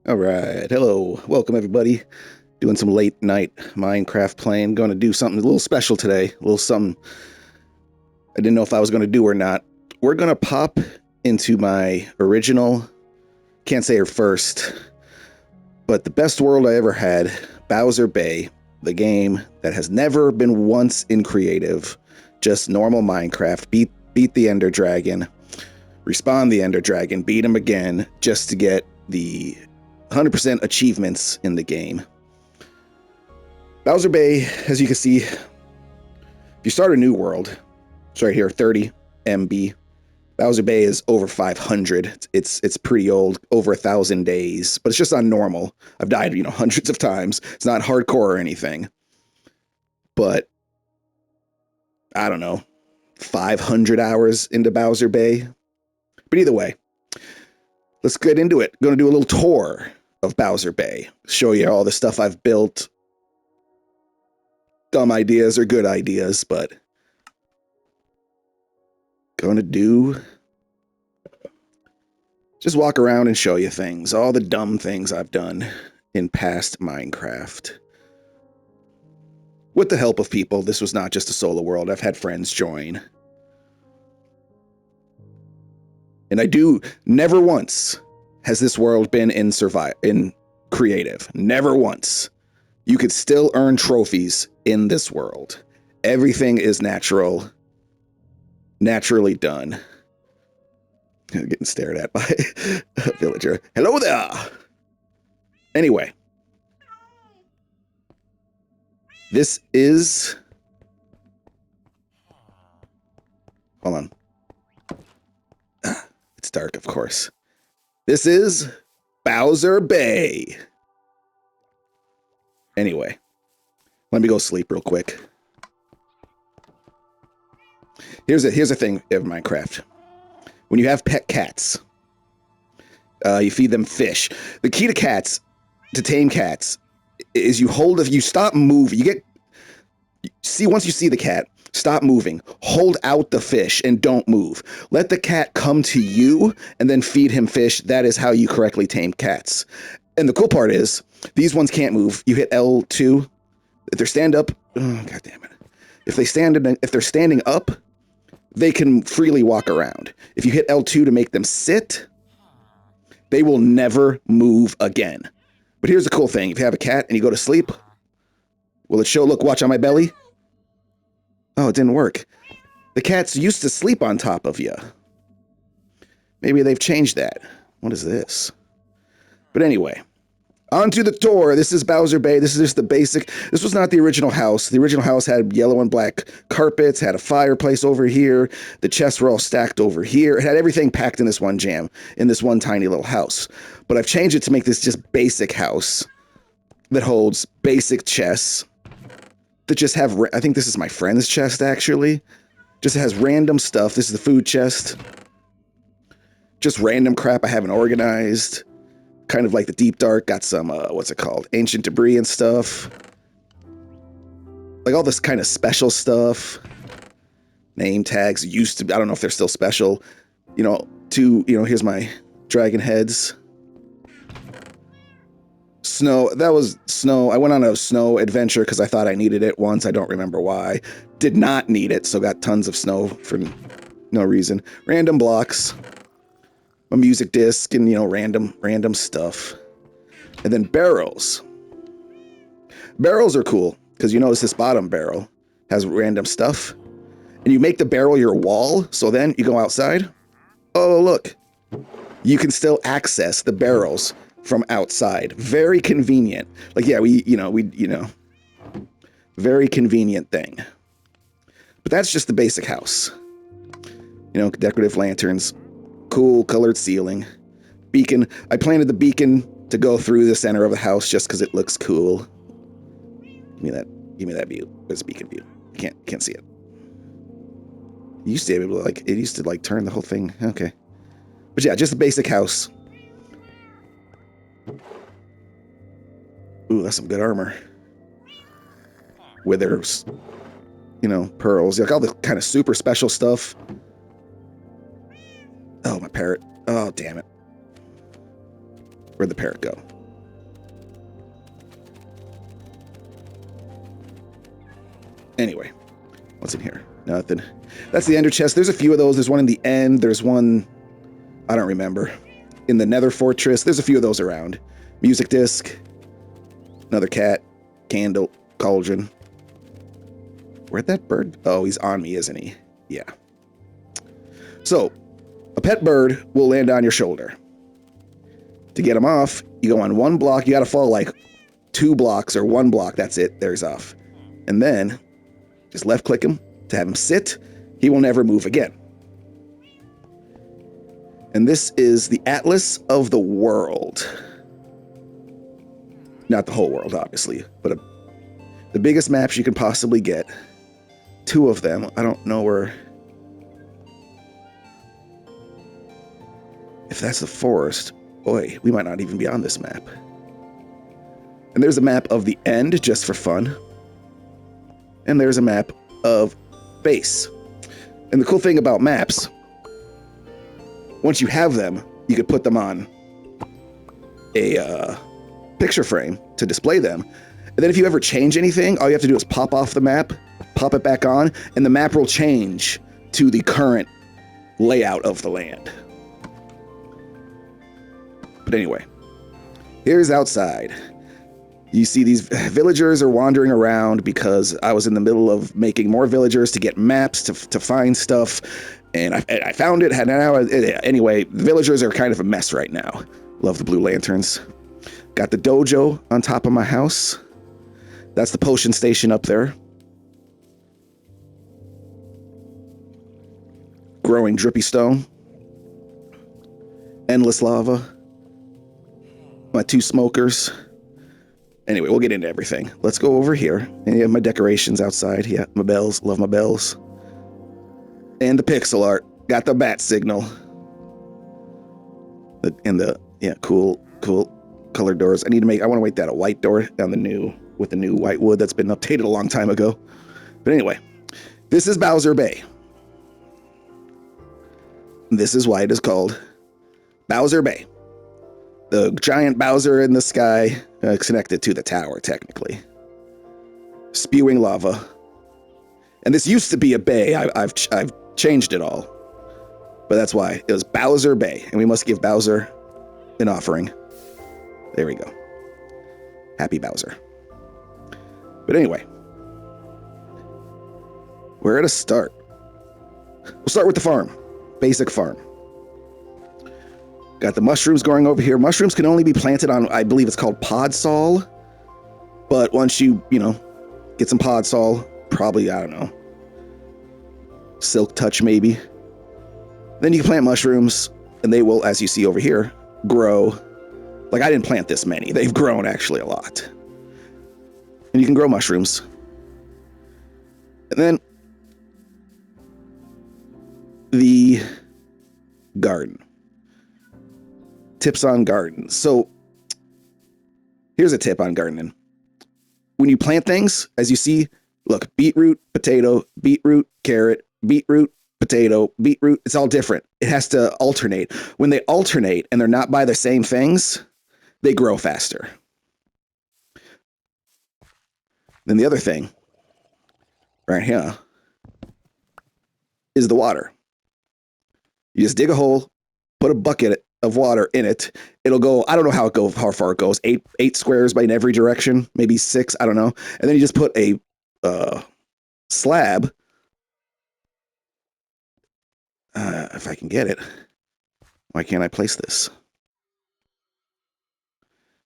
All right, hello, welcome everybody. Doing some late night Minecraft playing. Going to do something a little special today. A little something I didn't know if I was going to do or not. We're going to pop into my original, can't say her first, but the best world I ever had, Bowser Bay, the game that has never been once in creative, just normal Minecraft. Beat the Ender Dragon, respawn the Ender Dragon, beat him again, just to get the 100% achievements in the game. Bowser Bay, as you can see, if you start a new world, it's right here, 30 MB. Bowser Bay is over 500. It's pretty old, over 1,000 days, but it's just on normal. I've died, hundreds of times. It's not hardcore or anything, but I don't know, 500 hours into Bowser Bay. But either way, let's get into it. Going to do a little tour of Bowser Bay, show you all the stuff I've built. Dumb ideas or good ideas, but going to just walk around and show you things, all the dumb things I've done in past Minecraft. With the help of people. This was not just a solo world. I've had friends join. And never once has this world been in creative. Never once. You could still earn trophies in this world. Everything is naturally done. I'm getting stared at by a villager. Hello there! Anyway. This is... Hold on. It's dark, of course. This is Bowser Bay. Anyway. Let me go sleep real quick. Here's a thing of Minecraft. When you have pet cats, you feed them fish. The key to cats, to tame cats, is you stop moving. Once you see the cat, stop moving. Hold out the fish and don't move. Let the cat come to you and then feed him fish. That is how you correctly tame cats. And the cool part is, these ones can't move. You hit L2. If they're stand up, oh, God damn it. If they're standing up, they can freely walk around. If you hit L2 to make them sit, they will never move again. But here's the cool thing. If you have a cat and you go to sleep, will it show, look, watch on my belly? Oh, it didn't work. The cats used to sleep on top of you. Maybe they've changed that. What is this? But anyway, on to the tour. This is Bowser Bay. This is just the basic. This was not the original house. The original house had yellow and black carpets, had a fireplace over here. The chests were all stacked over here. It had everything packed in this one jam, in this one tiny little house. But I've changed it to make this just basic house that holds basic chests that just have, I think this is my friend's chest actually. Just has random stuff. This is the food chest. Just random crap I haven't organized. Kind of like the Deep Dark, got some, what's it called? Ancient debris and stuff. Like all this kind of special stuff. Name tags used to, I don't know if they're still special. Here's my dragon heads. Snow, that was snow. I went on a snow adventure because I thought I needed it once. I don't remember why. Did not need it, so got tons of snow for no reason. Random blocks. A music disc and, random stuff. And then barrels. Barrels are cool because you notice this bottom barrel has random stuff. And you make the barrel your wall, so then you go outside. Oh, look. You can still access the barrels from outside. Very convenient. Like, yeah, very convenient thing. But that's just the basic house. Decorative lanterns. Cool colored ceiling. Beacon. I planted the beacon to go through the center of the house just because it looks cool. Give me that view. Where's the beacon view? I can't see it. It used to be able to turn the whole thing. Okay. But yeah, just a basic house. Ooh, that's some good armor. Withers. Pearls. Like all the kind of super special stuff. Oh, my parrot. Oh, damn it. Where'd the parrot go? Anyway, what's in here? Nothing. That's the ender chest. There's a few of those. There's one in the end. There's one, I don't remember, in the nether fortress. There's a few of those around. Music disc. Another cat. Candle. Cauldron. Where'd that bird? Oh, he's on me, isn't he? Yeah. So, a pet bird will land on your shoulder. To get him off, you go on one block. You got to fall like 2 blocks or 1 block. That's it. There's off. And then, just left click him to have him sit. He will never move again. And this is the Atlas of the World. Not the whole world, obviously, but the biggest maps you can possibly get. 2 of them. I don't know where... If that's the forest, boy, we might not even be on this map. And there's a map of the end, just for fun. And there's a map of base. And the cool thing about maps, once you have them, you could put them on a picture frame to display them. And then if you ever change anything, all you have to do is pop off the map, pop it back on, and the map will change to the current layout of the land. But anyway, here's outside. You see these villagers are wandering around because I was in the middle of making more villagers to get maps to find stuff. And I found it. Anyway, the villagers are kind of a mess right now. Love the blue lanterns. Got the dojo on top of my house. That's the potion station up there. Growing drippy stone. Endless lava. My 2 smokers. Anyway, we'll get into everything. Let's go over here. And you have my decorations outside. Yeah, my bells. Love my bells. And the pixel art. Got the bat signal. Yeah, cool colored doors. I want to make that a white door on with the new white wood that's been updated a long time ago. But anyway, this is Bowser Bay. This is why it is called Bowser Bay. The giant Bowser in the sky, connected to the tower, technically. Spewing lava. And this used to be a bay. I've changed it all. But that's why. It was Bowser Bay. And we must give Bowser an offering. There we go. Happy Bowser. But anyway. Where to start? We'll start with the farm. Basic farm. Got the mushrooms going over here. Mushrooms can only be planted on, I believe it's called Podsol. But once you get some Podsol, probably, I don't know, Silk Touch maybe. Then you can plant mushrooms, and they will, as you see over here, grow. Like, I didn't plant this many. They've grown actually a lot. And you can grow mushrooms. And then the garden. Tips on garden. So here's a tip on gardening. When you plant things, as you see, look, beetroot, potato, beetroot, carrot, beetroot, potato, beetroot, it's all different. It has to alternate. When they alternate and they're not by the same things, they grow faster. Then the other thing right here is the water. You just dig a hole, put a bucket of water in it. It'll go, I don't know how far it goes, 8 squares by in every direction, maybe 6, I don't know. And then you just put a slab, if I can get it. Why can't I place this?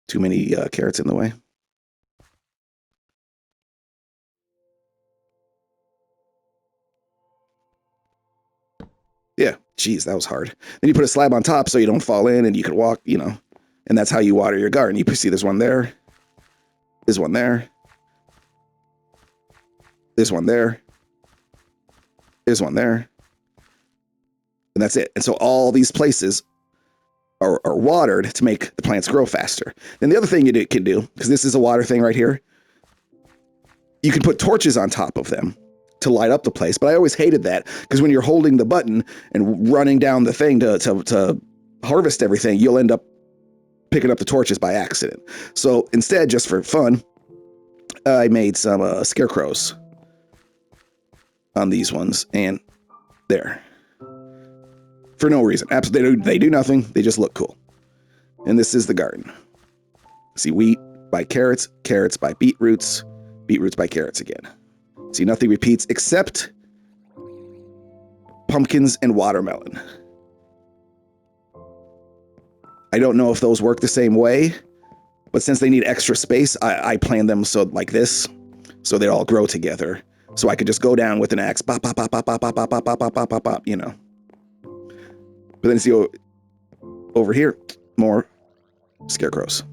Too many carrots in the way. Yeah, geez, that was hard. Then you put a slab on top so you don't fall in and you can walk, and that's how you water your garden. You see there's one there, there's one there, there's one there, there's one there, and that's it. And so all these places are watered to make the plants grow faster. Then the other thing you can do, because this is a water thing right here, you can put torches on top of them to light up the place. But I always hated that, because when you're holding the button and running down the thing to harvest everything, you'll end up picking up the torches by accident. So instead, just for fun, I made some scarecrows. on these ones, and there. For no reason. Absolutely, they do nothing. They just look cool. And this is the garden. See wheat by carrots, carrots by beetroots, beetroots by carrots again. See, nothing repeats except pumpkins and watermelon. I don't know if those work the same way, but since they need extra space, I plan them so like this, so they all grow together. So I could just go down with an axe, pop, pop, pop, pop, pop, pop, pop, pop, pop, pop, pop, pop, pop, you know. But then see over here, more scarecrows.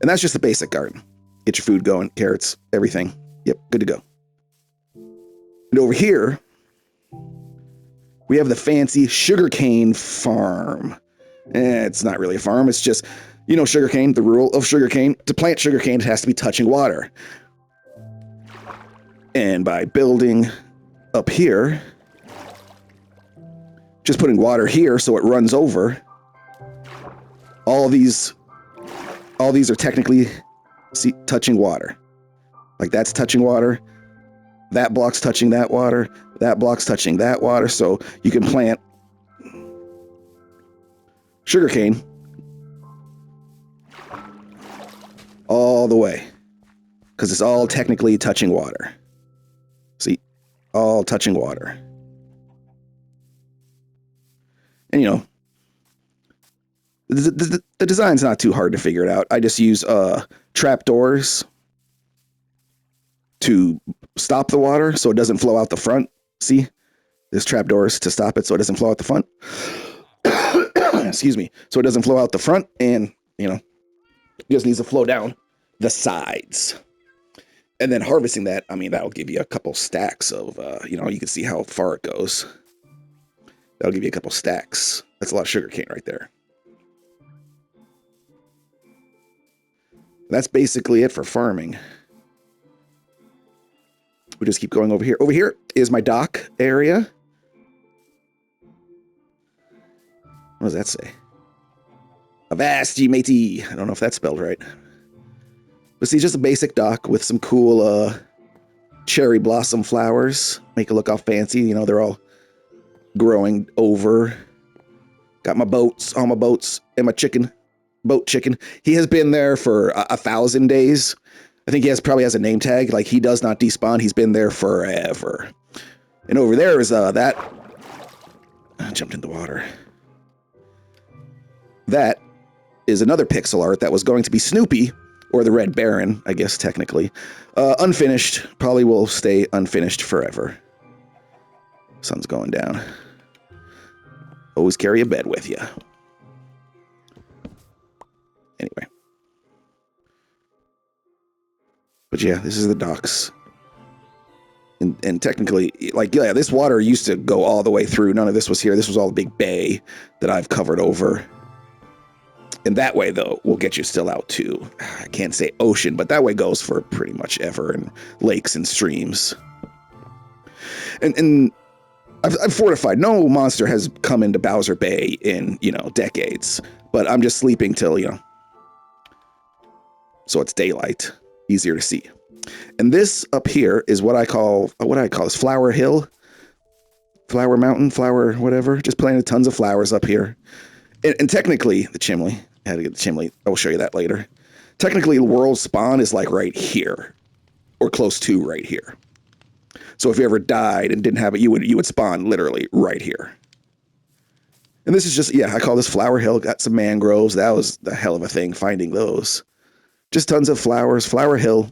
And that's just the basic garden. Get your food going, carrots, everything. Yep, good to go. And over here, we have the fancy sugarcane farm. It's not really a farm, it's just, you know, sugarcane, the rule of sugarcane. To plant sugarcane, it has to be touching water. And by building up here, just putting water here so it runs over, all these are technically touching water. Like that's touching water, that block's touching that water, that block's touching that water, so you can plant sugarcane all the way, because it's all technically touching water. See, all touching water. And you know, the design's not too hard to figure it out. I just use trapdoors to stop the water so it doesn't flow out the front. See, there's trapdoors to stop it so it doesn't flow out the front. Excuse me. So it doesn't flow out the front, and you know, it just needs to flow down the sides. And then harvesting that, I mean, that'll give you a couple stacks of, you know, you can see how far it goes. That'll give you a couple stacks. That's a lot of sugarcane right there. That's basically it for farming. We just keep going over here. Over here is my dock area. What does that say? Avast, matey. I don't know if that's spelled right. But see, just a basic dock with some cool cherry blossom flowers. Make it look all fancy. You know, they're all growing over. Got my boats, all my boats, and my chicken. Boat chicken. He has been there for 1,000 days. I think he probably has a name tag. Like, he does not despawn. He's been there forever. And over there is that. I jumped in the water. That is another pixel art that was going to be Snoopy, or the Red Baron, I guess, technically. Unfinished. Probably will stay unfinished forever. Sun's going down. Always carry a bed with you. Anyway. But yeah, this is the docks. And technically, like, yeah, this water used to go all the way through. None of this was here. This was all the big bay that I've covered over. And that way, though, will get you still out to, I can't say ocean, but that way goes for pretty much ever, and lakes and streams. And I've fortified. No monster has come into Bowser Bay in, you know, decades. But I'm just sleeping till, you know, so it's daylight, easier to see. And this up here is what I call this Flower Hill, Flower Mountain, Flower whatever. Just planted tons of flowers up here. And technically, the chimney, I had to get the chimney. I will show you that later. Technically, the world spawn is like right here, or close to right here. So if you ever died and didn't have it, you would spawn literally right here. And this is just, yeah, I call this Flower Hill. Got some mangroves. That was the hell of a thing, finding those. Just tons of flowers. Flower Hill.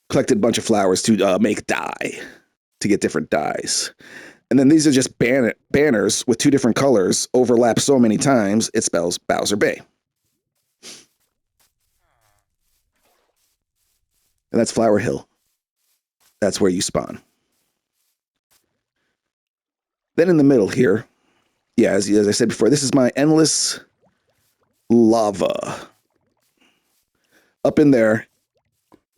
Collected a bunch of flowers to make dye, to get different dyes. And then these are just banners with two different colors, overlap so many times, it spells Bowser Bay. And that's Flower Hill. That's where you spawn. Then in the middle here, yeah, as I said before, this is my endless lava. Up in there,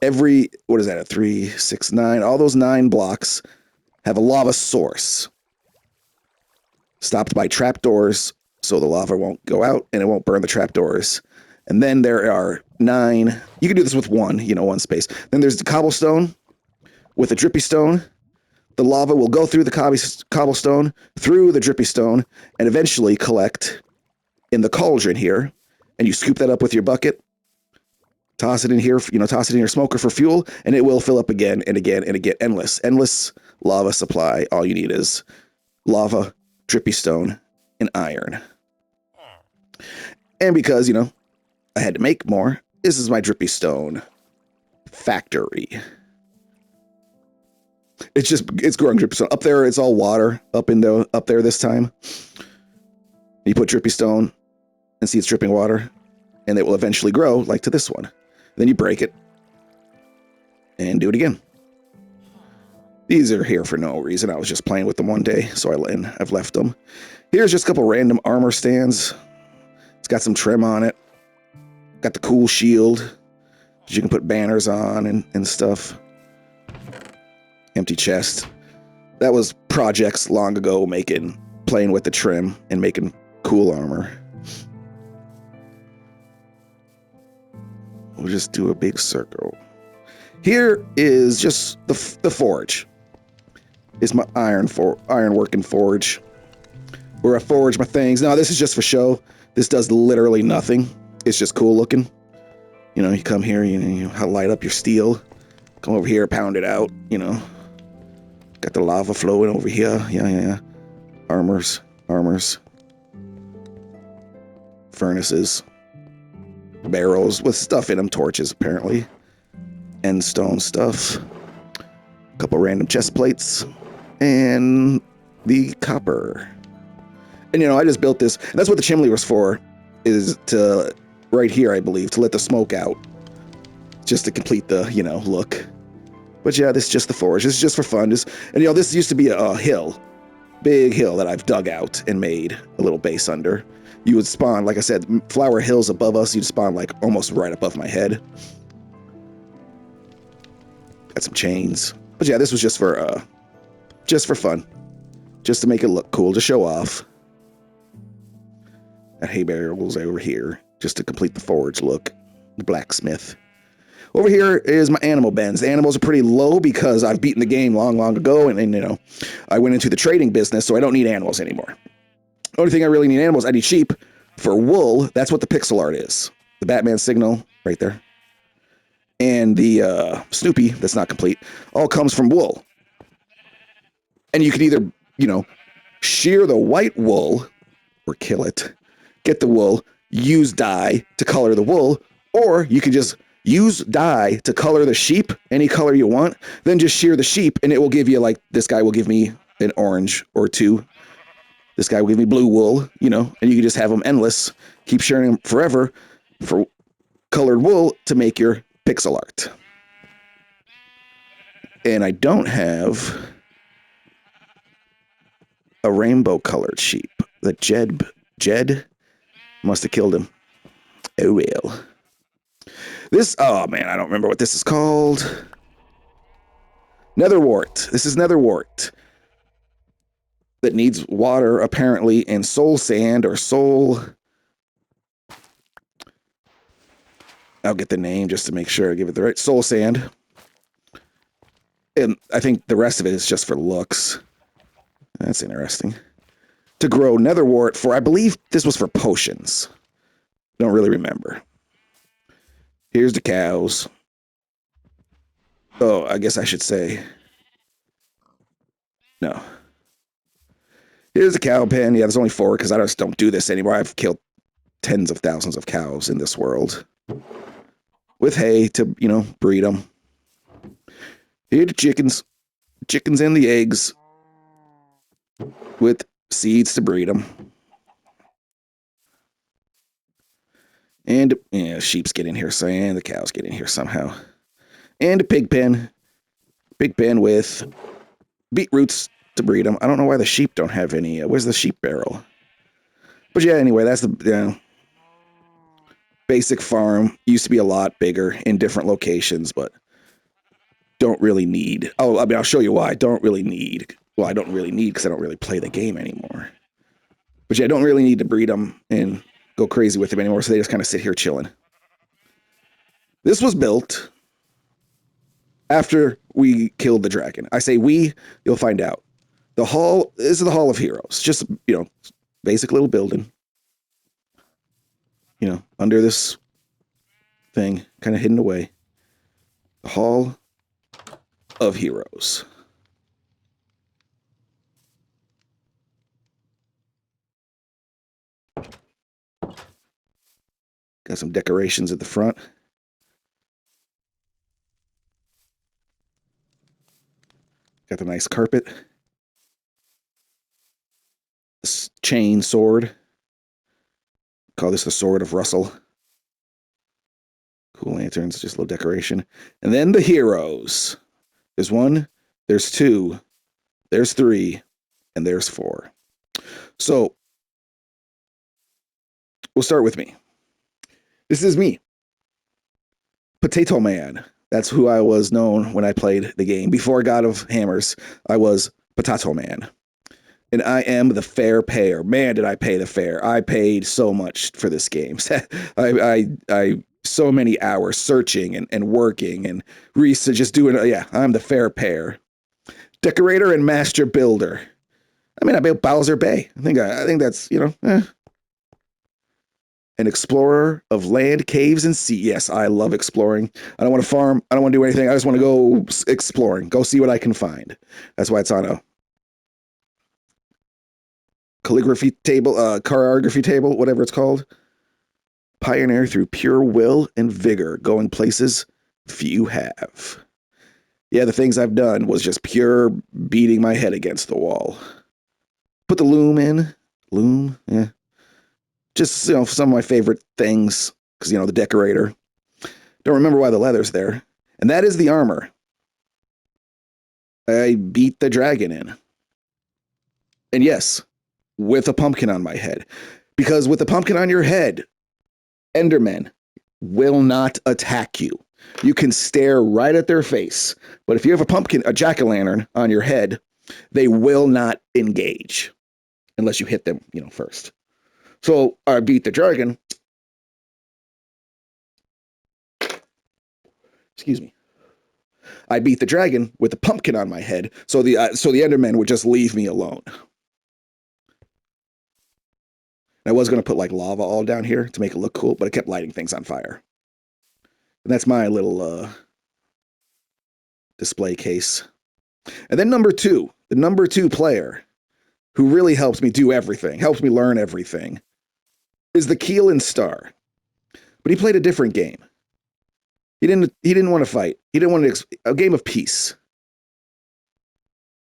what is that, a 3, 6, 9, all those 9 blocks have a lava source. Stopped by trapdoors, so the lava won't go out and it won't burn the trapdoors. And then there are 9, you can do this with one space. Then there's the cobblestone, with a drippy stone. The lava will go through the cobblestone, through the drippy stone, and eventually collect in the cauldron here. And you scoop that up with your bucket, toss it in here, toss it in your smoker for fuel, and it will fill up again and again and again. Endless lava supply. All you need is lava, drippy stone, and iron. And because, I had to make more, this is my drippy stone factory. It's growing drippy stone. Up there, it's all water up there this time. You put drippy stone and see it's dripping water, and it will eventually grow like to this one. Then you break it and do it again. These are here for no reason. I was just playing with them one day, so I've left them. Here's just a couple random armor stands. It's got some trim on it. Got the cool shield that you can put banners on and stuff. Empty chest. That was projects long ago playing with the trim and making cool armor. We'll just do a big circle. Here is just the forge. It's my iron working forge, where I forge my things. Now this is just for show. This does literally nothing. It's just cool looking. You come here, you light up your steel. Come over here, pound it out. Got the lava flowing over here. Yeah. Armors. Furnaces. Barrels with stuff in them. Torches, apparently. End stone stuff. A couple random chest plates. And the copper. And, I just built this. And that's what the chimney was for. Is to, right here, I believe, to let the smoke out. Just to complete the, look. But yeah, this is just the forge. This is just for fun. This used to be a hill. Big hill that I've dug out and made a little base under. You would spawn, like I said, flower hills above us. You'd spawn like almost right above my head. Got some chains. But yeah, this was just for fun. Just to make it look cool, to show off. That hay barrel goes over here, just to complete the forge look. The blacksmith. Over here is my animal bens. The animals are pretty low because I've beaten the game long ago, and I went into the trading business, so I don't need animals anymore. The only thing I really need animals, I need sheep for wool. That's what the pixel art is. The Batman signal right there. And the Snoopy, that's not complete, all comes from wool. And you can either, shear the white wool or kill it, get the wool, use dye to color the wool, or you can just use dye to color the sheep any color you want, then just shear the sheep and it will give you, this guy will give me an orange or two. This guy will give me blue wool, and you can just have them endless. Keep shearing them forever for colored wool to make your pixel art. And I don't have a rainbow colored sheep. The Jed must have killed him. Oh well. Oh man, I don't remember what this is called. Netherwort. This is Netherwort. That needs water, apparently, and soul sand or soul. I'll get the name just to make sure I give it the right. Soul sand. And I think the rest of it is just for looks. That's interesting. To grow netherwort for, I believe this was for potions. Don't really remember. Here's the cows. Oh, I guess I should say. No. Here's a cow pen. Yeah, there's only 4 because I just don't do this anymore. I've killed tens of thousands of cows in this world. With hay to, breed them. Here the chickens. Chickens and the eggs. With seeds to breed them. And, sheeps get in here, and the cows get in here somehow. And a pig pen. Big pen with beetroots to breed them. I don't know why the sheep don't have any. Where's the sheep barrel? But yeah, anyway, that's the basic farm. Used to be a lot bigger in different locations, but don't really need. Oh, I mean, I'll show you why. I don't really need because I don't really play the game anymore. But yeah, I don't really need to breed them and go crazy with them anymore, so they just kind of sit here chilling. This was built after we killed the dragon. I say we, you'll find out. The hall, this is the Hall of Heroes. Just, basic little building, under this thing, kind of hidden away. The Hall of Heroes. Got some decorations at the front. Got the nice carpet. Chain sword. Call this the Sword of Russell. Cool lanterns, just a little decoration. And then the heroes. There's 1, there's 2, there's 3, and there's 4. So, we'll start with me. This is me. Potato Man. That's who I was known when I played the game. Before God of Hammers, I was Potato Man. And I am the fair payer. Man, did I pay the fare. I paid so much for this game. I so many hours searching and working and research, just doing, I'm the fair payer. Decorator and master builder. I mean, I built Bowser Bay. I think that's, An explorer of land, caves, and sea. Yes, I love exploring. I don't want to farm. I don't want to do anything. I just want to go exploring. Go see what I can find. That's why it's on a calligraphy table, choreography table, whatever it's called. Pioneer through pure will and vigor, going places few have. Yeah, the things I've done was just pure beating my head against the wall. Put the loom in. Loom, yeah. Just, some of my favorite things, because, the decorator. Don't remember why the leather's there. And that is the armor. I beat the dragon in. And yes, with a pumpkin on my head. Because with a pumpkin on your head, Endermen will not attack you. You can stare right at their face. But if you have a jack-o'-lantern on your head, they will not engage. Unless you hit them, first. So I beat the dragon. Excuse me. I beat the dragon with a pumpkin on my head, so the Enderman would just leave me alone. I was going to put like lava all down here to make it look cool, but I kept lighting things on fire. And that's my little display case. And then the number 2 player, who really helps me do everything, helps me learn everything, is the Keelan Star. But he played a different game. He didn't want to fight. He didn't want a game of peace.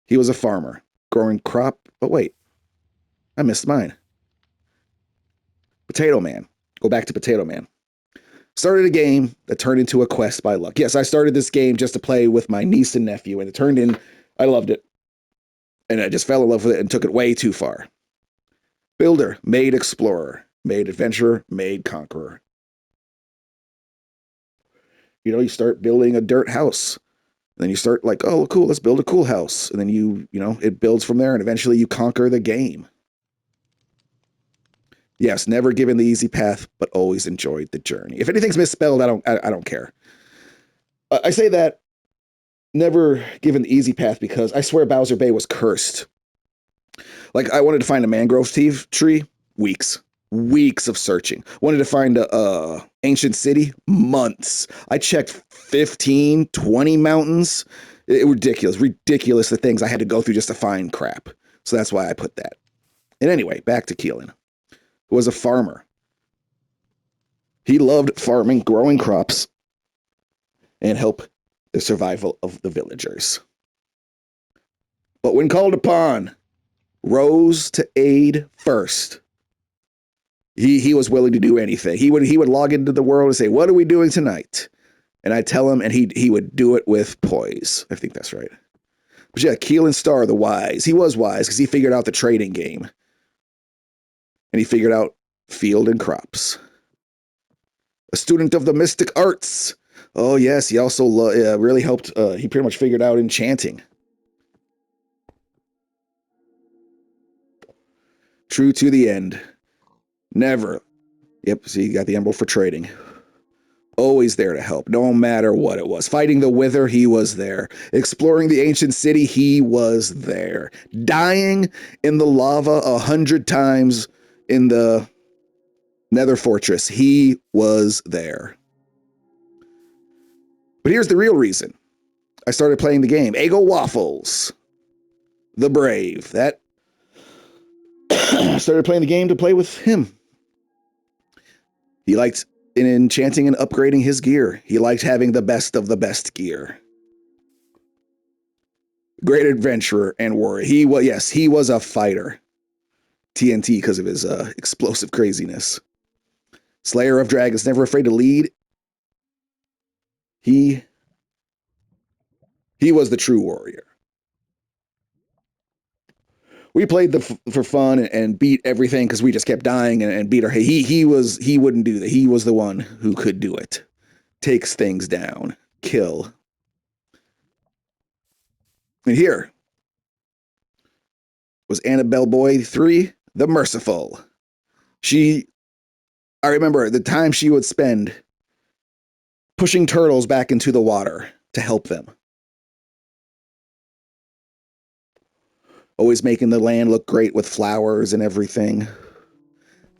He was a farmer, growing crop. But wait, I missed mine. Potato Man. Go back to Potato Man. Started a game that turned into a quest by luck. Yes, I started this game just to play with my niece and nephew, and it turned in, I loved it. And I just fell in love with it and took it way too far. Builder, made explorer, made adventurer, made conqueror. You start building a dirt house. And then you start like, oh, cool, let's build a cool house. And then it builds from there, and eventually you conquer the game. Yes, never given the easy path, but always enjoyed the journey. If anything's misspelled, I don't care. I say that, never given the easy path, because I swear Bowser Bay was cursed. Like, I wanted to find a mangrove tree, weeks of searching. Wanted to find a ancient city, months. I checked 15, 20 mountains. Ridiculous the things I had to go through just to find crap. So that's why I put that. And anyway, back to Keelan, who was a farmer. He loved farming, growing crops, and help the survival of the villagers. But when called upon, rose to aid first. He was willing to do anything. He would log into the world and say, "What are we doing tonight?" And I'd tell him, and he would do it with poise. I think that's right. But yeah, Keelan Star, the wise. He was wise because he figured out the trading game. And he figured out field and crops. A student of the mystic arts. Oh, yes, he also really helped. He pretty much figured out enchanting. True to the end. Never. Yep, see, you got the emerald for trading. Always there to help, no matter what it was. Fighting the Wither, he was there. Exploring the ancient city, he was there. Dying in the lava 100 times in the Nether Fortress, he was there. But here's the real reason I started playing the game. Eggo Waffles, the Brave. That I started playing the game to play with him. He liked enchanting and upgrading his gear. He liked having the best of the best gear. Great adventurer and warrior. He was a fighter. TNT because of his explosive craziness. Slayer of Dragons, never afraid to lead. He was the true warrior. We played for fun and beat everything because we just kept dying and beat our. He wouldn't do that. He was the one who could do it. Takes things down, kill. And here was Annabelle Boy 3, the Merciful. I remember the time she would spend pushing turtles back into the water to help them. Always making the land look great with flowers and everything.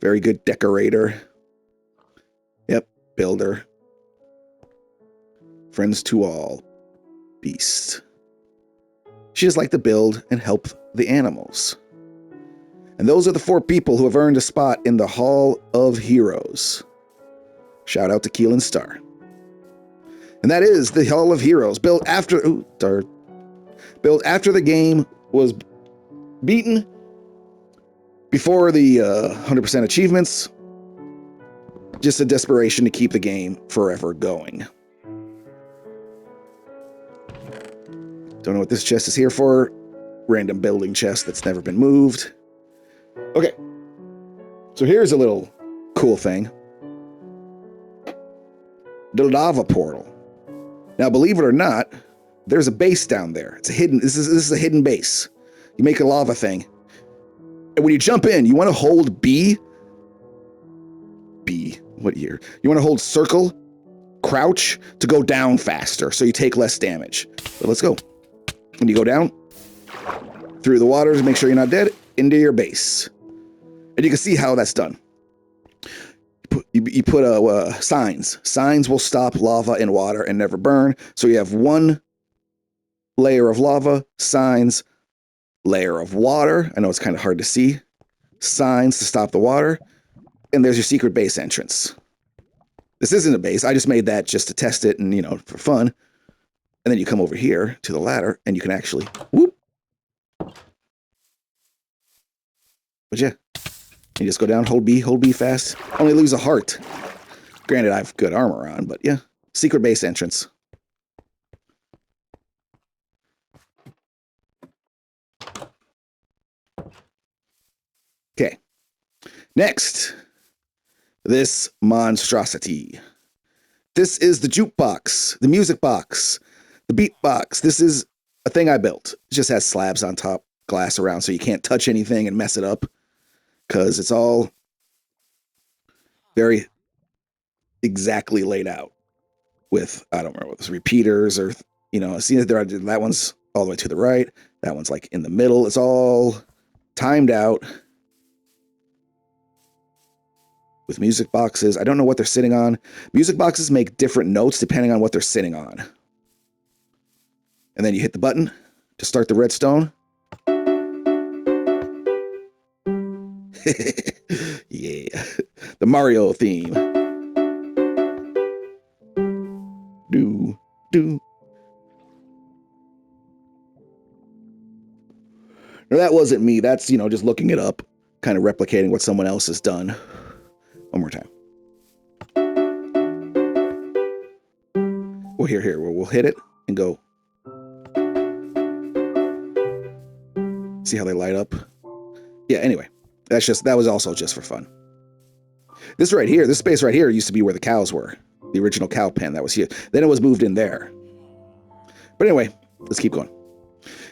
Very good decorator. Yep, builder. Friends to all. Beast. She just liked to build and help the animals. And those are the 4 people who have earned a spot in the Hall of Heroes. Shout out to Keelan Star. And that is the Hall of Heroes, built after the game was beaten, before the 100% achievements. Just a desperation to keep the game forever going. Don't know what this chest is here for. Random building chest that's never been moved. Okay. So here's a little cool thing. The lava portal. Now, believe it or not, there's a base down there. It's a hidden. This is a hidden base. You make a lava thing, and when you jump in, you want to hold B. What year? You want to hold circle, crouch to go down faster, so you take less damage. But let's go. When you go down through the waters, make sure you're not dead. Into your base, and you can see how that's done. You put signs. Signs will stop lava and water and never burn. So you have one layer of lava, signs, layer of water. I know it's kind of hard to see. Signs to stop the water. And there's your secret base entrance. This isn't a base. I just made that just to test it and, for fun. And then you come over here to the ladder and you can actually, whoop. But yeah. You just go down, hold B fast. Only lose a heart. Granted, I have good armor on, but yeah. Secret base entrance. Okay. Next. This monstrosity. This is the jukebox, the music box, the beat box. This is a thing I built. It just has slabs on top, glass around, so you can't touch anything and mess it up. Because it's all very exactly laid out with, I don't remember what this, repeaters or, see that that one's all the way to the right. That one's like in the middle. It's all timed out with music boxes. I don't know what they're sitting on. Music boxes make different notes depending on what they're sitting on. And then you hit the button to start the redstone. Yeah, the Mario theme. Do. No, that wasn't me. That's, just looking it up, kind of replicating what someone else has done. One more time. Well, here. We'll hit it and go. See how they light up? Yeah, anyway. That was also just for fun. This space right here used to be where the cows were. The original cow pen that was here. Then it was moved in there. But anyway, let's keep going.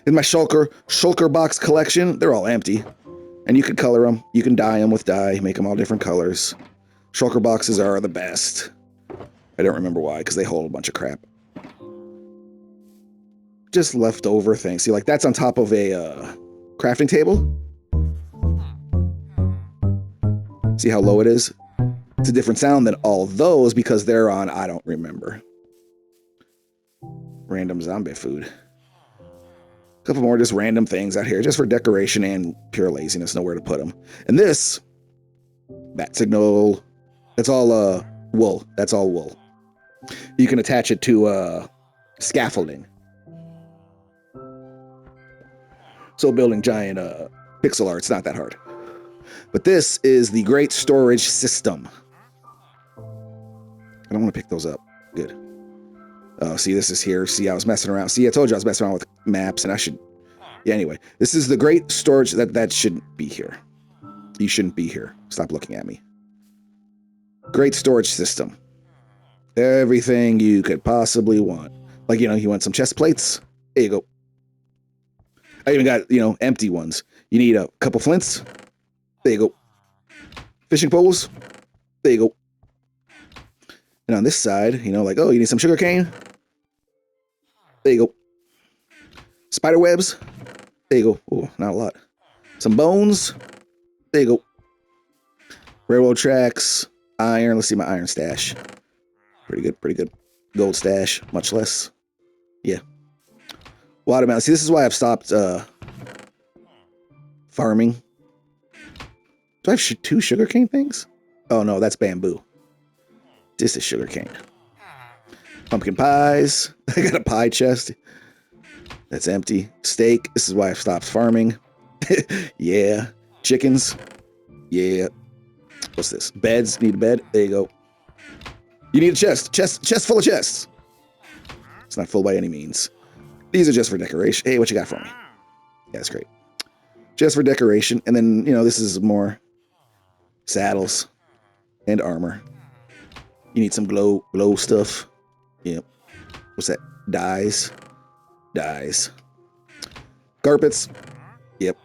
In my shulker box collection, they're all empty. And you can color them. You can dye them with dye, make them all different colors. Shulker boxes are the best. I don't remember why, because they hold a bunch of crap. Just leftover things. See, like that's on top of a crafting table. See how low it is? It's a different sound than all those because they're on, I don't remember. Random zombie food. A couple more just random things out here, just for decoration and pure laziness, nowhere to put them. And this, bat signal, that's all wool. That's all wool. You can attach it to scaffolding. So building giant pixel art's not that hard. But this is the Great Storage System. I don't want to pick those up. Good. Oh, see, this is here. See, I was messing around. See, I told you I was messing around with maps, and I should... Yeah, anyway. This is the Great Storage... That shouldn't be here. You shouldn't be here. Stop looking at me. Great Storage System. Everything you could possibly want. Like, you know, you want some chest plates? There you go. I even got, you know, empty ones. You need a couple flints? There you go. Fishing poles? There you go. And on this side, you know, like, oh, you need some sugar cane? There you go. Spider webs? There you go. Oh, not a lot. Some bones? There you go. Railroad tracks. Iron. Let's see my iron stash. Pretty good, pretty good. Gold stash. Much less. Yeah. Watermelon. See, this is why I've stopped farming. Do I have two sugarcane things? Oh, no, that's bamboo. This is sugarcane. Pumpkin pies. I got a pie chest. That's empty. Steak. This is why I've stopped farming. Yeah. Chickens. Yeah. What's this? Beds. Need a bed. There you go. You need a chest. Chest full of chests. It's not full by any means. These are just for decoration. Hey, what you got for me? Yeah, that's great. Just for decoration. And then, you know, this is more saddles and armor. You need some glow stuff. Yep. What's that? Dyes. Carpets. Yep.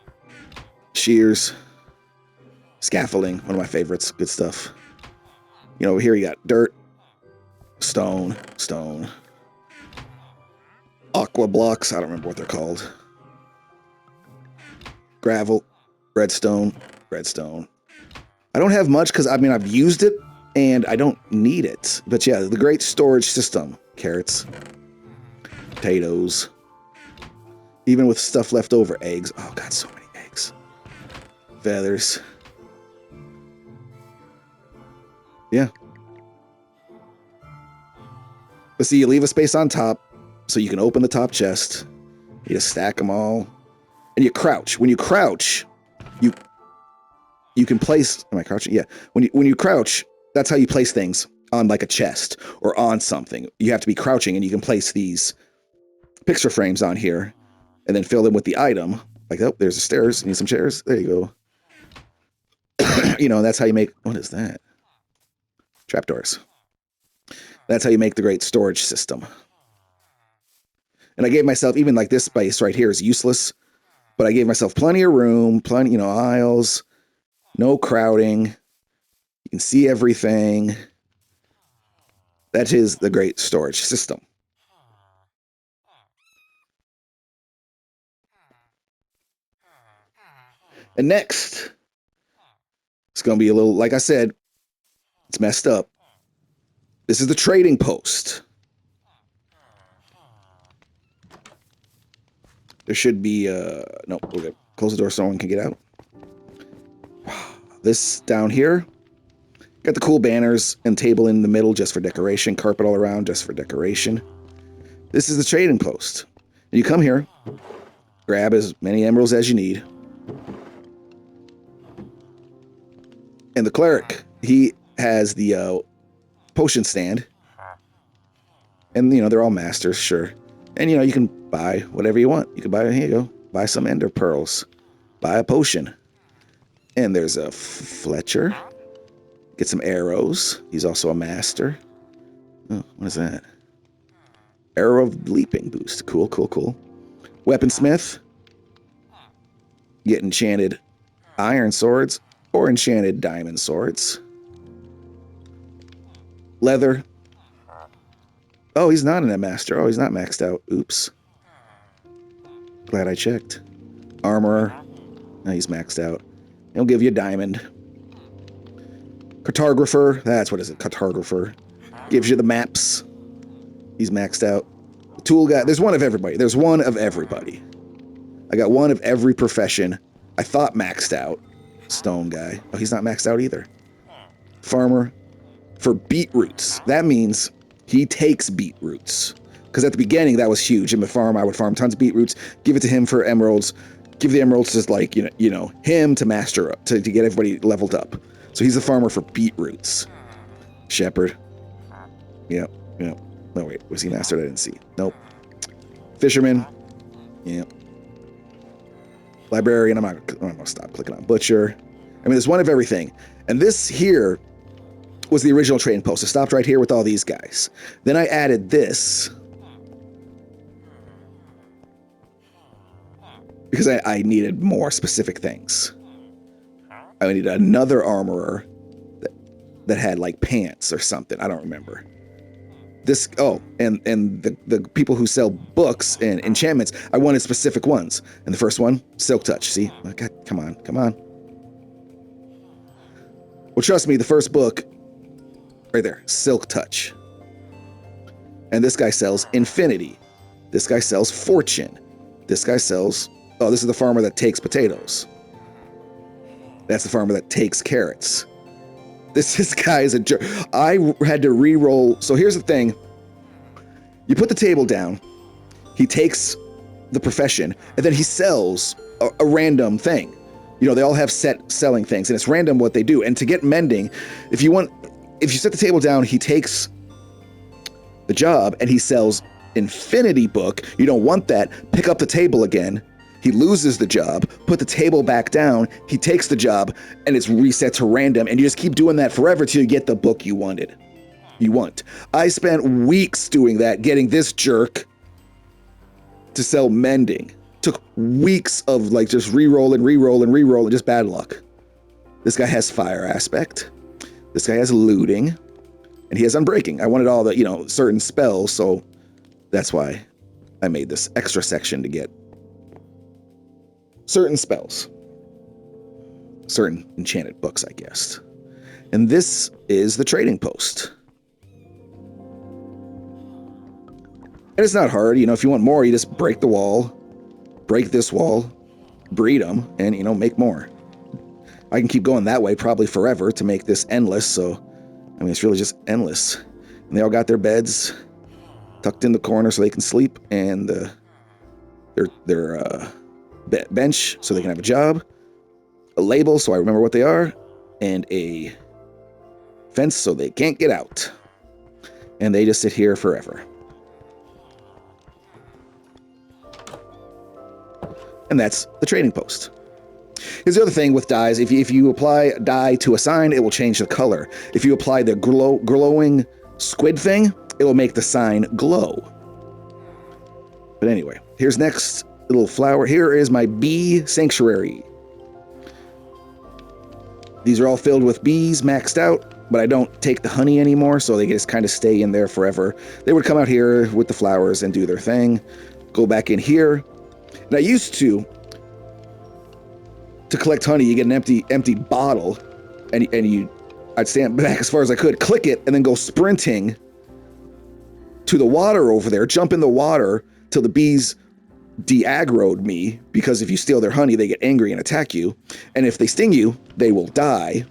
Shears. Scaffolding. One of my favorites. Good stuff. You know, over here you got dirt. Stone. Aqua blocks. I don't remember what they're called. Gravel. Redstone. I don't have much because, I mean, I've used it and I don't need it. But yeah, the Great Storage System. Carrots. Potatoes. Even with stuff left over. Eggs. Oh, God, so many eggs. Feathers. Yeah. But see, you leave a space on top so you can open the top chest. You just stack them all. And you crouch. When you crouch, you can place... Am I crouching? Yeah. When you crouch, that's how you place things on like a chest or on something. You have to be crouching and you can place these picture frames on here and then fill them with the item. Like, oh, there's the stairs. You need some chairs? There you go. You know, that's how you make... What is that? Trapdoors. That's how you make the Great Storage System. And I gave myself, even like this space right here is useless, but I gave myself plenty of room, plenty, you know, aisles, no crowding. You can see everything. That is the Great Storage System. And next, it's going to be a little, like I said, it's messed up. This is the trading post. There should be, no, we're good. Close the door so no one can get out. This down here, got the cool banners and table in the middle just for decoration. Carpet all around just for decoration. This is the trading post. And you come here, grab as many emeralds as you need. And the cleric, he has the potion stand. And, you know, they're all masters, sure. And, you know, you can buy whatever you want. You can buy, here you go, buy some ender pearls. Buy a potion. And there's a Fletcher. Get some arrows. He's also a master. Oh, what is that? Arrow of leaping boost. Cool. Weaponsmith. Get enchanted iron swords or enchanted diamond swords. Leather. Oh, he's not an M Master. Oh, he's not maxed out. Oops. Glad I checked. Armorer. No, he's maxed out. He'll give you a diamond. Cartographer. That's what is it? Cartographer. Gives you the maps. He's maxed out. Tool guy. There's one of everybody. There's one of everybody. I got one of every profession. I thought maxed out. Stone guy. Oh, he's not maxed out either. Farmer. For beetroots. That means he takes beetroots. Because at the beginning, that was huge. In the farm, I would farm tons of beetroots, give it to him for emeralds, give the emeralds to, like, him to master up, to get everybody leveled up. So he's a farmer for beetroots. Shepherd. Yep. No, wait. Was he mastered? I didn't see. Nope. Fisherman. Yep. Librarian. I'm going to stop clicking on butcher. I mean, there's one of everything. And this here was the original trading post. I stopped right here with all these guys. Then I added this because I needed more specific things. I needed another armorer that had like pants or something. I don't remember. This, and the people who sell books and enchantments, I wanted specific ones. And the first one, Silk Touch. See? Oh, God, come on. Well, trust me, the first book, right there, Silk Touch. And this guy sells Infinity. This guy sells Fortune. This guy sells... Oh, this is the farmer that takes potatoes. That's the farmer that takes carrots. This guy is a jerk. I had to re-roll... So here's the thing. You put the table down. He takes the profession. And then he sells a random thing. They all have set selling things. And it's random what they do. And to get mending, if you set the table down, he takes the job and he sells Infinity Book. You don't want that. Pick up the table again. He loses the job, put the table back down, he takes the job, and it's reset to random, and you just keep doing that forever till you get the book you want. I spent weeks doing that, getting this jerk to sell mending. Took weeks of like just re-roll and just bad luck. This guy has fire aspect. This guy has looting, and he has unbreaking. I wanted all the, certain spells, so that's why I made this extra section to get certain spells. Certain enchanted books, I guess. And this is the trading post. And it's not hard, if you want more, you just break the wall, break this wall, breed them, and, make more. I can keep going that way probably forever to make this endless, so, it's really just endless. And they all got their beds tucked in the corner so they can sleep, and their bench so they can have a job, a label so I remember what they are, and a fence so they can't get out. And they just sit here forever. And that's the trading post. Here's the other thing with dyes. If you apply dye to a sign, it will change the color. If you apply the glowing squid thing, it will make the sign glow. But anyway, here's next little flower. Here is my bee sanctuary. These are all filled with bees, maxed out, but I don't take the honey anymore, so they just kind of stay in there forever. They would come out here with the flowers and do their thing, go back in here. And I used to collect honey, you get an empty bottle, and I'd stand back as far as I could, click it, and then go sprinting to the water over there, jump in the water till the bees de-aggroed me, because if you steal their honey, they get angry and attack you. And if they sting you, they will die.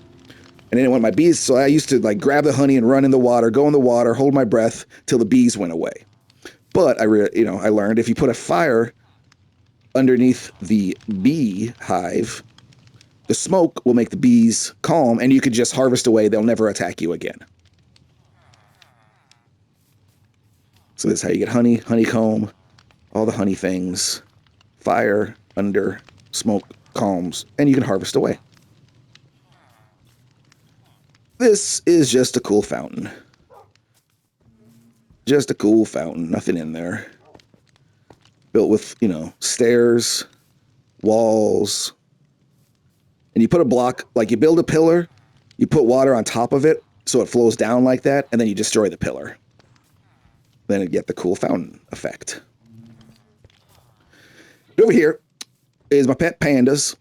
And I didn't want my bees, so I used to grab the honey and run in the water, go in the water, hold my breath till the bees went away. But I learned if you put a fire underneath the bee hive, the smoke will make the bees calm, and you could just harvest away. They'll never attack you again. So this is how you get honey, honeycomb, all the honey things, fire, under, smoke, calms, and you can harvest away. This is just a cool fountain. Just a cool fountain, nothing in there. Built with, stairs, walls. And you put a block, you build a pillar, you put water on top of it so it flows down like that, and then you destroy the pillar. Then it'd get the cool fountain effect. Over here is my pet pandas.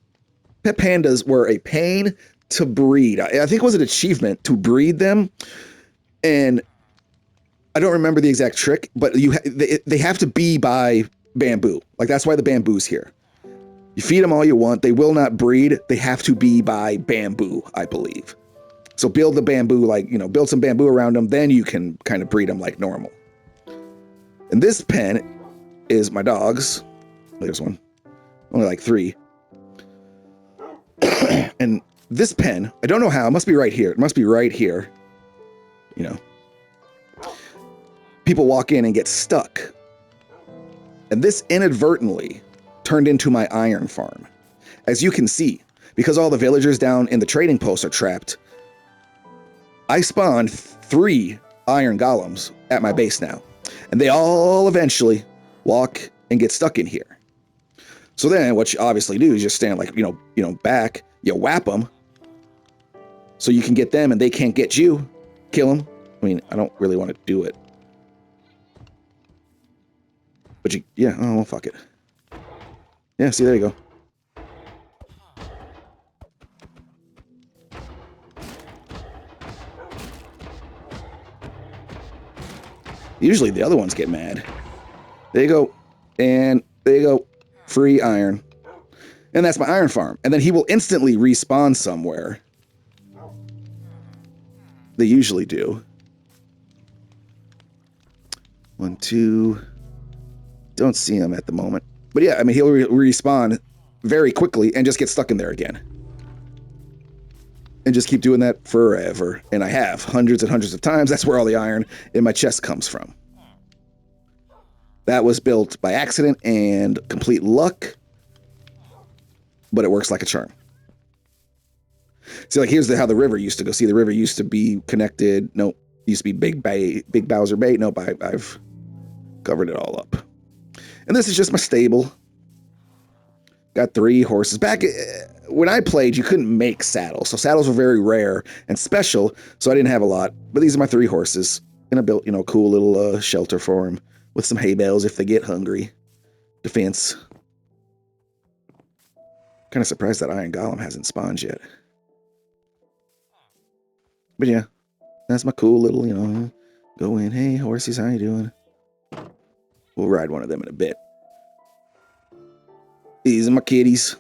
Pet pandas were a pain to breed. I think it was an achievement to breed them, and I don't remember the exact trick, but they have to be by bamboo. Like, that's why the bamboo's here. You feed them all you want. They will not breed. They have to be by bamboo, I believe. So build the bamboo, like, build some bamboo around them. Then you can kind of breed them like normal. And this pen is my dogs. There's one. Only like 3. And this pen, I don't know how. It must be right here. It must be right here. People walk in and get stuck. And this inadvertently turned into my iron farm. As you can see, because all the villagers down in the trading posts are trapped, I spawned 3 iron golems at my base now. And they all eventually walk and get stuck in here. So then what you obviously do is just stand like, back, you whap them so you can get them and they can't get you. Kill them. I mean, I don't really want to do it. But well, fuck it. Yeah, see, there you go. Usually the other ones get mad. There you go. And there you go. Free iron. And that's my iron farm. And then he will instantly respawn somewhere. They usually do. 1, 2. Don't see him at the moment. But yeah, I mean, he'll respawn very quickly and just get stuck in there again. And just keep doing that forever. And I have hundreds and hundreds of times. That's where all the iron in my chest comes from. That was built by accident and complete luck. But it works like a charm. See, like, here's how the river used to go. See, the river used to be connected. Nope. Used to be Big Bowser Bay. Nope, I've covered it all up. And this is just my stable. Got 3 horses. Back when I played, you couldn't make saddles. So saddles were very rare and special, so I didn't have a lot. But these are my 3 horses. And I built, a cool little shelter for them with some hay bales if they get hungry. Defense. Kind of surprised that Iron Golem hasn't spawned yet. But yeah, that's my cool little, go in. Hey, horsies, how you doing? We'll ride one of them in a bit. These are my kitties.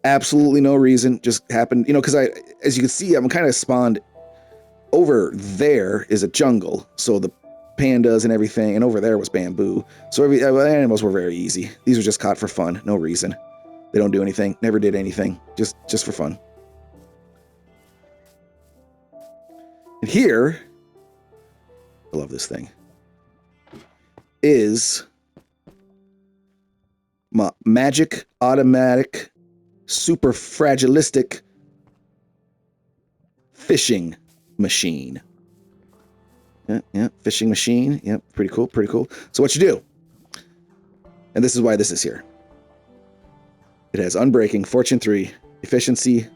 Absolutely no reason. Just happened, because as you can see, I'm kind of spawned. Over there is a jungle. So the pandas and everything, and over there was bamboo. So the animals were very easy. These were just caught for fun. No reason. They don't do anything. Never did anything. Just for fun. And here, I love this thing, is my magic, automatic, super fragilistic fishing machine. Yeah, fishing machine. Yeah, pretty cool, pretty cool. So what you do, and this is why this is here. It has unbreaking, fortune 3, efficiency.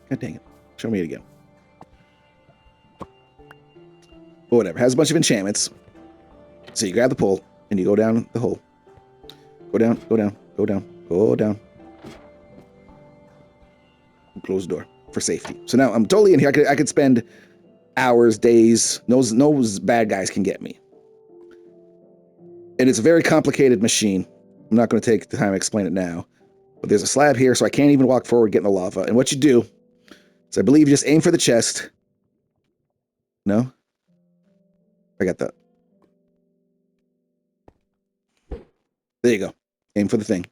God dang it. Show me it again. Or whatever. Has a bunch of enchantments. So you grab the pole and you go down the hole. Go down, go down, go down, go down. Close the door for safety. So now I'm totally in here. I could spend hours, days. No bad guys can get me. And it's a very complicated machine. I'm not going to take the time to explain it now. But there's a slab here, so I can't even walk forward, get in the lava. And what you do is, I believe, you just aim for the chest. No? I got that. There you go. Aim for the thing.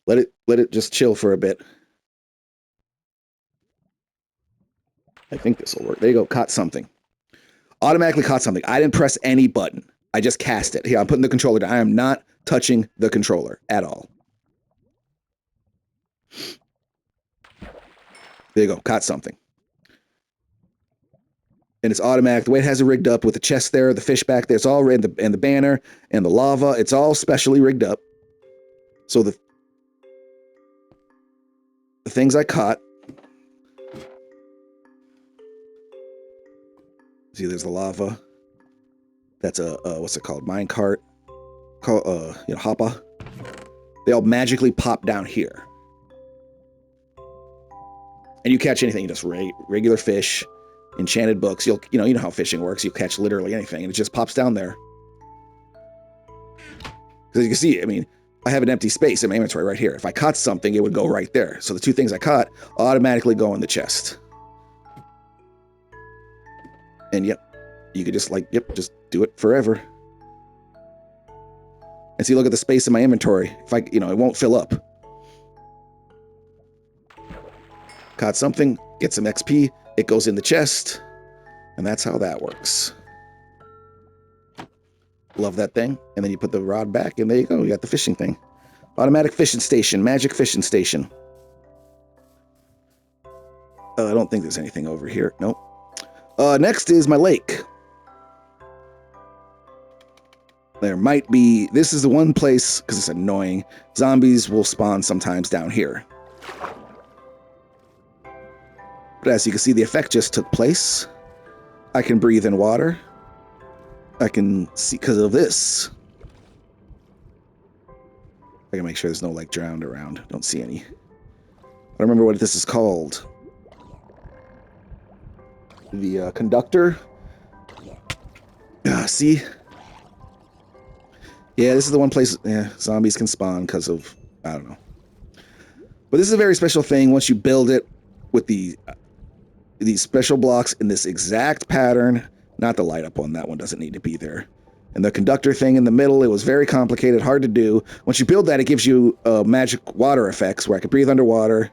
Let it just chill for a bit. I think this will work. There you go. Caught something. Automatically caught something. I didn't press any button. I just cast it. Here, I'm putting the controller down. I am not touching the controller at all. There you go. Caught something. And it's automatic. The way it has it rigged up with the chest there, the fish back there, it's all and the banner and the lava. It's all specially rigged up. So the things I caught. See, there's the lava. that's a what's it called? Minecart. Called Hoppa. They all magically pop down here. And you catch anything, just regular fish, enchanted books. You know how fishing works. You catch literally anything, and it just pops down there. Because you can see, I mean, I have an empty space in my inventory right here. If I caught something, it would go right there. So the two things I caught automatically go in the chest. And yep, you could just just do it forever. And see, look at the space in my inventory. If it won't fill up. Caught something, get some XP, it goes in the chest, and that's how that works. Love that thing. And then you put the rod back, and there you go. You got the fishing thing. Automatic fishing station, magic fishing station. I don't think there's anything over here. Nope. Next is my lake. There might be, this is the one place, because it's annoying, zombies will spawn sometimes down here. But as you can see, the effect just took place. I can breathe in water. I can see, because of this. I can make sure there's no drowned around. Don't see any. I don't remember what this is called. The conductor. See? Yeah, this is the one place zombies can spawn because of, I don't know. But this is a very special thing. Once you build it with these special blocks in this exact pattern, not the light up one, that one doesn't need to be there. And the conductor thing in the middle, it was very complicated, hard to do. Once you build that, it gives you magic water effects where I could breathe underwater.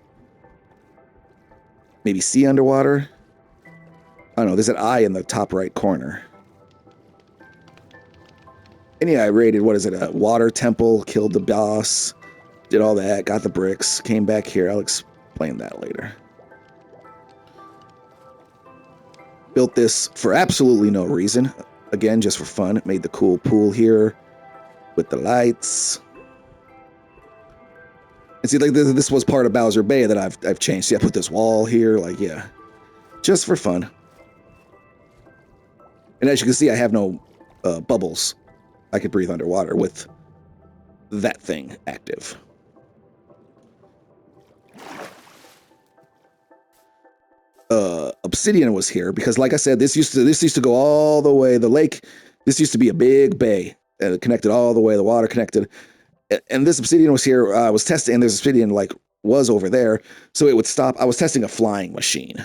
Maybe see underwater. I don't know, there's an eye in the top right corner. And yeah, I raided, a water temple, killed the boss, did all that, got the bricks, came back here. I'll explain that later. Built this for absolutely no reason. Again, just for fun. Made the cool pool here with the lights. And see, this was part of Bowser Bay that I've changed. See, I put this wall here, yeah. Just for fun. And as you can see, I have no bubbles. I could breathe underwater with that thing active. Obsidian was here because, like I said, this used to go all the way. The lake, this used to be a big bay and it connected all the way. The water connected, and this obsidian was here. I was testing, and there's obsidian was over there, so it would stop. I was testing a flying machine,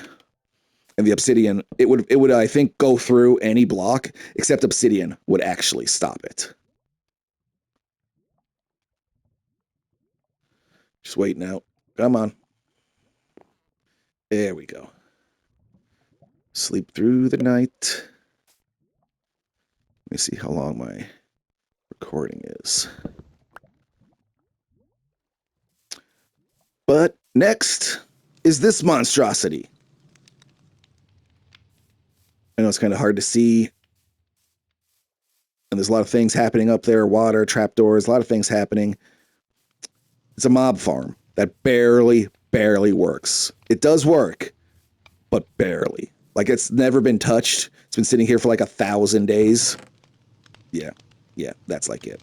and the obsidian it would I think go through any block except obsidian would actually stop it. Just waiting out. Come on. There we go. Sleep through the night. Let me see how long my recording is. But next is this monstrosity. I know it's kind of hard to see. And there's a lot of things happening up there. Water, trapdoors, a lot of things happening. It's a mob farm that barely works. It does work, but barely. It's never been touched. It's been sitting here for 1,000 days. Yeah, that's it.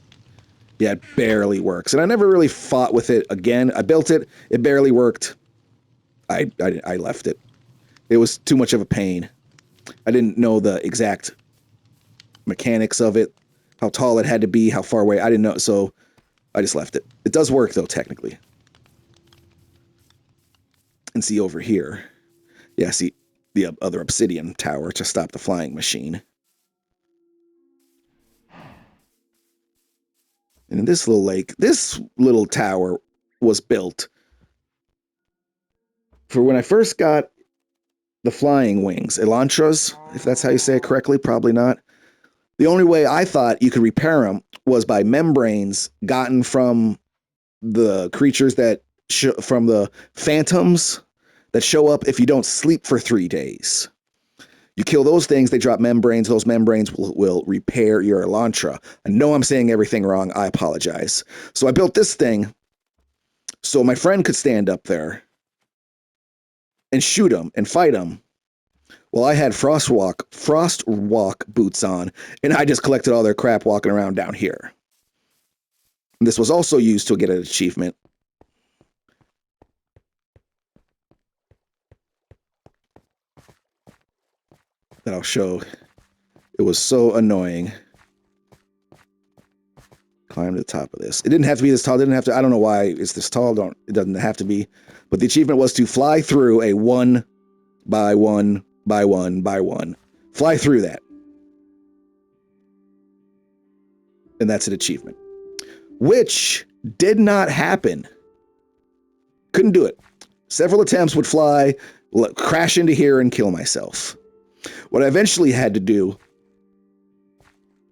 Yeah, it barely works. And I never really fought with it again. I built it. It barely worked. I left it. It was too much of a pain. I didn't know the exact mechanics of it, how tall it had to be, how far away. I didn't know, so I just left it. It does work, though, technically. And see over here. Yeah, see the other obsidian tower to stop the flying machine. And in this little lake, this little tower was built for when I first got the flying wings, Elantras, if that's how you say it correctly, probably not. The only way I thought you could repair them was by membranes gotten from the creatures from the phantoms that show up if you don't sleep for 3 days. You kill those things, they drop membranes. Those membranes will repair your Elantra. I know I'm saying everything wrong. I apologize. So I built this thing so my friend could stand up there and shoot him and fight him Well, I had Frostwalk boots on, and I just collected all their crap walking around down here. And this was also used to get an achievement. That I'll show. It was so annoying. Climb to the top of this. It didn't have to be this tall. It didn't have to. I don't know why it's this tall. It doesn't have to be. But the achievement was to fly through a 1 by 1 by 1 by 1. Fly through that. And that's an achievement. Which did not happen. Couldn't do it. Several attempts would fly, crash into here, and kill myself. What I eventually had to do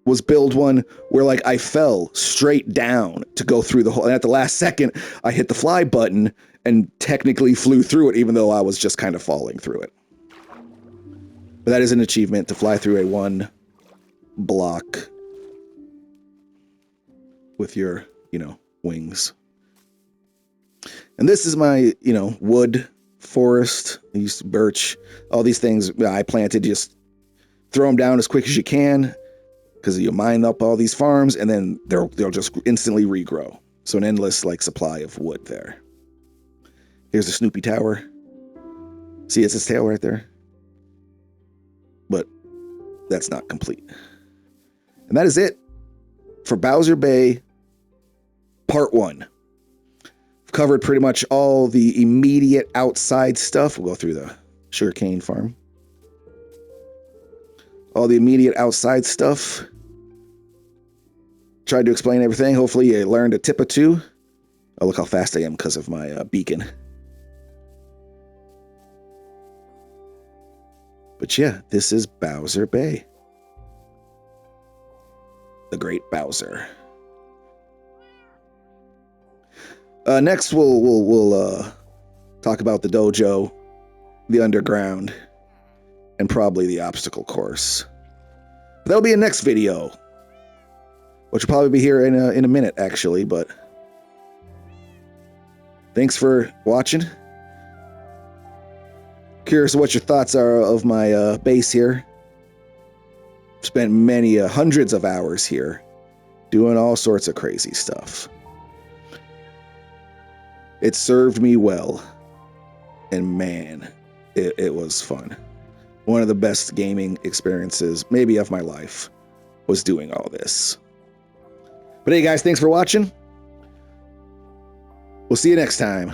was build one where like I fell straight down to go through the hole. And at the last second, I hit the fly button and technically flew through it, even though I was just kind of falling through it. But that is an achievement, to fly through a 1 block with your, wings. And this is my, wood forest. I used birch, all these things I planted. Just throw them down as quick as you can, because you mine up all these farms, and then they'll just instantly regrow. So an endless supply of wood there. Here's the Snoopy Tower. See, it's his tail right there. But that's not complete. And that is it for Bowser Bay Part 1. I've covered pretty much all the immediate outside stuff. We'll go through the sugarcane farm. All the immediate outside stuff. Tried to explain everything. Hopefully you learned a tip or two. Oh, look how fast I am because of my beacon. But yeah, this is Bowser Bay. The Great Bowser. Next, we'll talk about the dojo, the underground, and probably the obstacle course. That'll be a next video, which will probably be here in a minute, actually. But thanks for watching. Curious what your thoughts are of my base here. Spent many hundreds of hours here doing all sorts of crazy stuff. It served me well, and man, it was fun. One of the best gaming experiences, maybe of my life, was doing all this. But hey guys, thanks for watching. We'll see you next time.